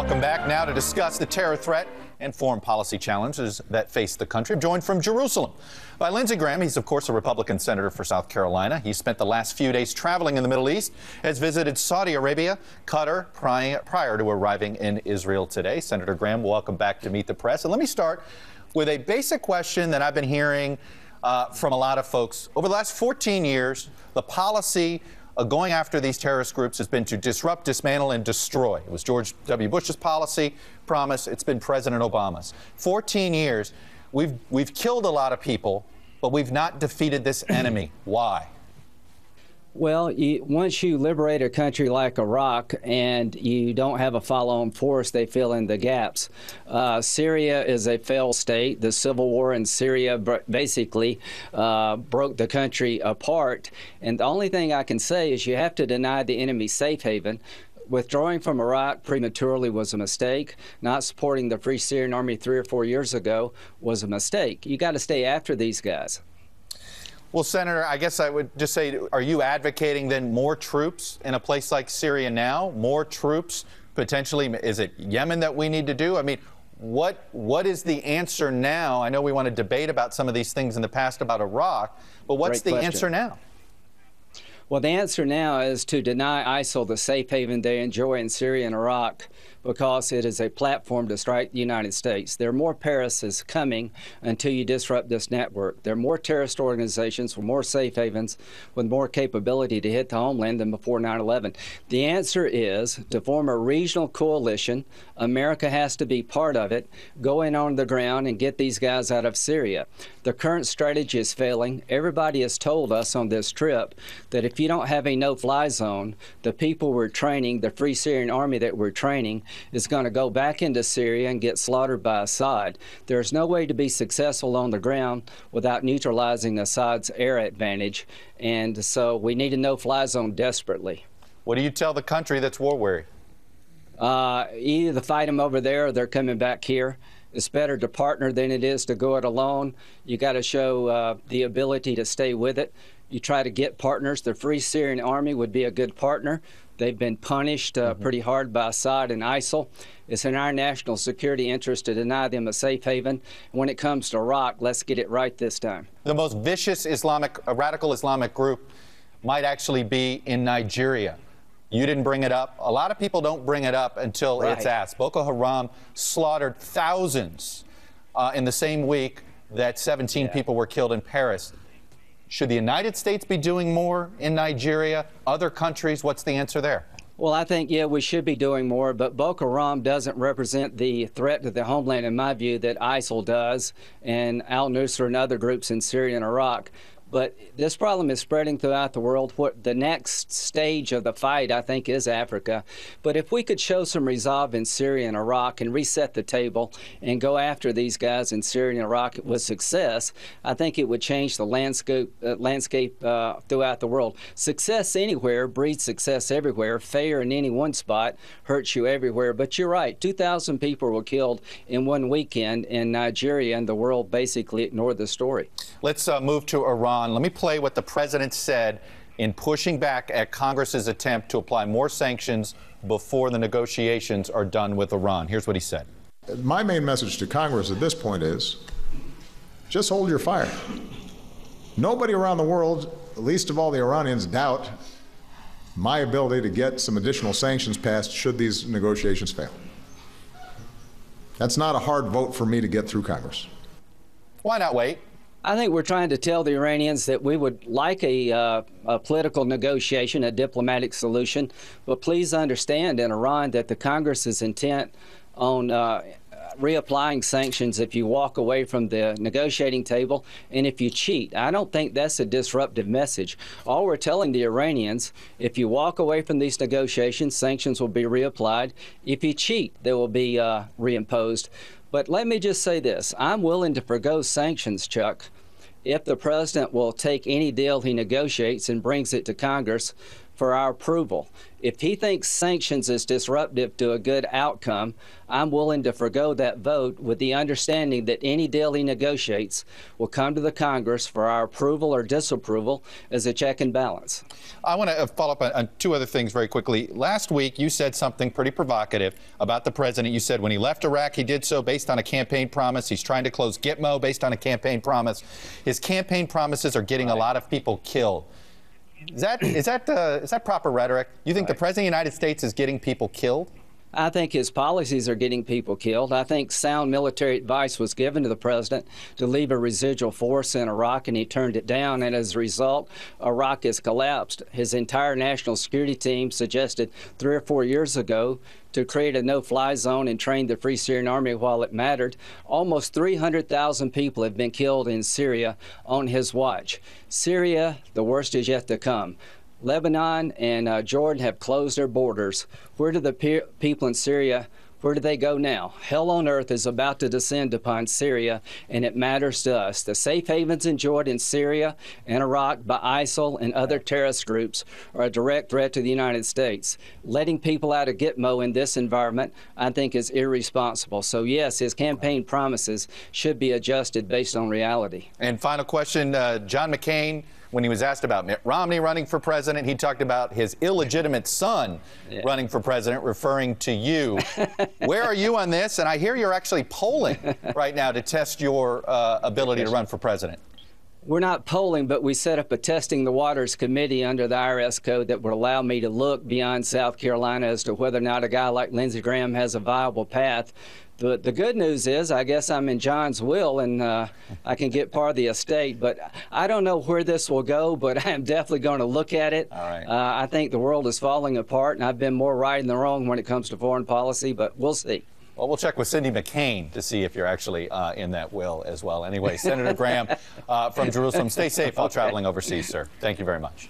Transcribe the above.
Welcome back now to discuss the terror threat and foreign policy challenges that face the country. I'm joined from Jerusalem by Lindsey Graham. He's, of course, a Republican senator for South Carolina. He spent the last few days traveling in the Middle East, has visited Saudi Arabia, Qatar, prior to arriving in Israel today. Senator Graham, welcome back to Meet the Press. And let me start with a basic question that I've been hearing from a lot of folks. Over the last 14 years, the policy going after these terrorist groups has been to disrupt, dismantle, and destroy. It was George W. Bush's policy promise. It's been President Obama's. 14 years, we've killed a lot of people, but we've not defeated this enemy. Why? Well, once you liberate a country like Iraq and you don't have a follow-on force, they fill in the gaps. Syria is a failed state. The civil war in Syria basically broke the country apart. And the only thing I can say is you have to deny the enemy safe haven. Withdrawing from Iraq prematurely was a mistake. Not supporting the Free Syrian Army 3 or 4 years ago was a mistake. You got to stay after these guys. Well, Senator, I guess I would just say, are you advocating then more troops in a place like Syria now? More troops, potentially? Is it Yemen that we need to do? I mean, what is the answer now? I know we want to debate about some of these things in the past about Iraq, but what's the answer now? Well, the answer now is to deny ISIL the safe haven they enjoy in Syria and Iraq, because it is a platform to strike the United States. There are more Parises coming until you disrupt this network. There are more terrorist organizations with more safe havens, with more capability to hit the homeland than before 9/11. The answer is to form a regional coalition. America has to be part of it, go in on the ground and get these guys out of Syria. The current strategy is failing. Everybody has told us on this trip that if you don't have a no-fly zone, the people we're training, the Free Syrian Army that we're training, is going to go back into Syria and get slaughtered by Assad. There's no way to be successful on the ground without neutralizing Assad's air advantage, and so we need a no-fly zone desperately. What do you tell the country that's war-weary? Either to fight them over there or they're coming back here. It's better to partner than it is to go it alone. You got to show the ability to stay with it. You try to get partners. The Free Syrian Army would be a good partner. They've been punished pretty hard by Assad and ISIL. It's in our national security interest to deny them a safe haven. When it comes to Iraq, let's get it right this time. The most vicious radical Islamic group might actually be in Nigeria. You didn't bring it up. A lot of people don't bring it up until it's asked. Boko Haram slaughtered thousands in the same week that 17 people were killed in Paris. Should the United States be doing more in Nigeria? Other countries? What's the answer there? Well, I think, yeah, we should be doing more, but Boko Haram doesn't represent the threat to the homeland, in my view, that ISIL does, and al-Nusra and other groups in Syria and Iraq. But this problem is spreading throughout the world. What the next stage of the fight, I think, is Africa. But if we could show some resolve in Syria and Iraq and reset the table and go after these guys in Syria and Iraq with success, I think it would change the landscape throughout the world. Success anywhere breeds success everywhere. Failure in any one spot hurts you everywhere. But you're right. 2,000 people were killed in one weekend in Nigeria, and the world basically ignored the story. Let's move to Iran. Let me play what the president said in pushing back at Congress's attempt to apply more sanctions before the negotiations are done with Iran. Here's what he said. My main message to Congress at this point is just hold your fire. Nobody around the world, least of all the Iranians, doubt my ability to get some additional sanctions passed should these negotiations fail. That's not a hard vote for me to get through Congress. Why not wait? I think we're trying to tell the Iranians that we would like a political negotiation, a diplomatic solution, but please understand in Iran that the Congress is intent on reapplying sanctions if you walk away from the negotiating table and if you cheat. I don't think that's a disruptive message. All we're telling the Iranians, if you walk away from these negotiations, sanctions will be reapplied. If you cheat, they will be reimposed. But let me just say this. I'm willing to forgo sanctions, Chuck, if the president will take any deal he negotiates and brings it to Congress for our approval. If he thinks sanctions is disruptive to a good outcome, I'm willing to forgo that vote with the understanding that any deal he negotiates will come to the Congress for our approval or disapproval as a check and balance. I want to follow up on two other things very quickly. Last week, you said something pretty provocative about the president. You said when he left Iraq, he did so based on a campaign promise. He's trying to close Gitmo based on a campaign promise. His campaign promises are getting a lot of people killed. Is that proper rhetoric? You think the President of the United States is getting people killed? I think his policies are getting people killed. I think sound military advice was given to the president to leave a residual force in Iraq, and he turned it down. And as a result, Iraq has collapsed. His entire national security team suggested 3 or 4 years ago to create a no-fly zone and train the Free Syrian Army while it mattered. Almost 300,000 people have been killed in Syria on his watch. Syria, the worst is yet to come. Lebanon and Jordan have closed their borders. Where do the people in Syria, where do they go now? Hell on earth is about to descend upon Syria, and it matters to us. The safe havens enjoyed in Syria and Iraq by ISIL and other terrorist groups are a direct threat to the United States. Letting people out of Gitmo in this environment, I think, is irresponsible. So, yes, his campaign promises should be adjusted based on reality. And final question, John McCain, when he was asked about Mitt Romney running for president, he talked about his illegitimate son running for president, referring to you. Where are you on this? And I hear you're actually polling right now to test your ability to run for president. We're not polling, but we set up a Testing the Waters committee under the IRS code that would allow me to look beyond South Carolina as to whether or not a guy like Lindsey Graham has a viable path. The good news is, I guess I'm in John's will, and I can get part of the estate. But I don't know where this will go, but I am definitely going to look at it. All right. I think the world is falling apart, and I've been more right than wrong when it comes to foreign policy, but we'll see. Well, we'll check with Cindy McCain to see if you're actually in that will as well. Anyway, Senator Graham from Jerusalem, stay safe while traveling overseas, sir. Thank you very much.